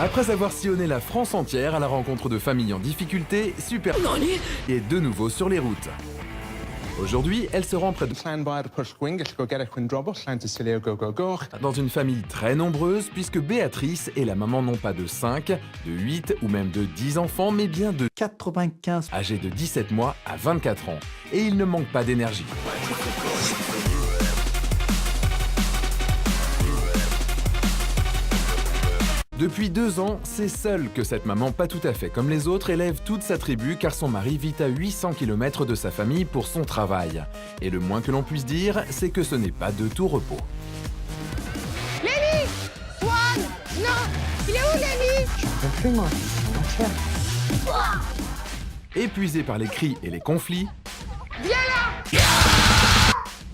Après avoir sillonné la France entière à la rencontre de familles en difficulté, Super est de nouveau sur les routes. Aujourd'hui, elle se rend près de... dans une famille très nombreuse, puisque Béatrice est la maman non pas de 5, de 8 ou même de 10 enfants, mais bien de 95, âgés de 17 mois à 24 ans. Et il ne manque pas d'énergie. Depuis 2 ans, c'est seule que cette maman pas tout à fait comme les autres élève toute sa tribu car son mari vit à 800 km de sa famille pour son travail. Et le moins que l'on puisse dire, c'est que ce n'est pas de tout repos. Lélie! Swan! Non! Il est où, Lélie? je peux plus moi, c'est l'enfer. Épuisée par les cris et les conflits, Viens là!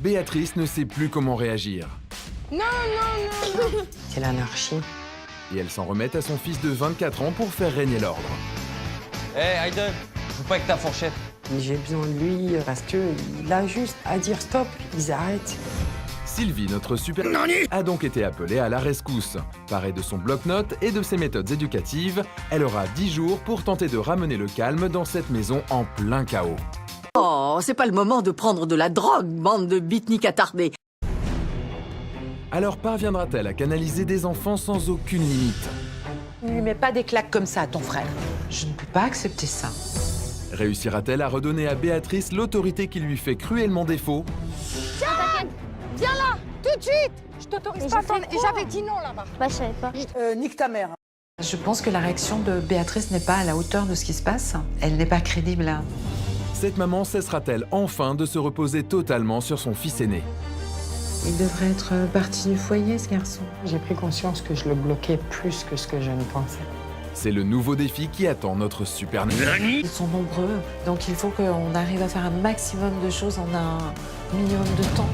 Béatrice ne sait plus comment réagir. Non, non, non, non! C'est l'anarchie. Et elle s'en remet à son fils de 24 ans pour faire régner l'ordre. Hey, Hayden, joue pas avec ta fourchette. J'ai besoin de lui parce qu'il a juste à dire stop, ils arrêtent. Sylvie, notre super a donc été appelée à la rescousse. Parée de son bloc-notes et de ses méthodes éducatives, elle aura 10 jours pour tenter de ramener le calme dans cette maison en plein chaos. Oh, c'est pas le moment de prendre de la drogue, bande de bitniks attardés. Alors parviendra-t-elle à canaliser des enfants sans aucune limite? Ne lui mets pas des claques comme ça à ton frère. Je ne peux pas accepter ça. Réussira-t-elle à redonner à Béatrice l'autorité qui lui fait cruellement défaut? Viens là! Tout de suite! Je t'autorise pas à attendre. Et j'avais dit non là-bas. Bah, je savais pas. Nique ta mère. Je pense que la réaction de Béatrice n'est pas à la hauteur de ce qui se passe. Elle n'est pas crédible. Cette maman cessera-t-elle enfin de se reposer totalement sur son fils aîné? Il devrait être parti du foyer, ce garçon. J'ai pris conscience que je le bloquais plus que ce que je ne pensais. C'est le nouveau défi qui attend notre super Ils sont nombreux, donc il faut qu'on arrive à faire un maximum de choses en un minimum de temps.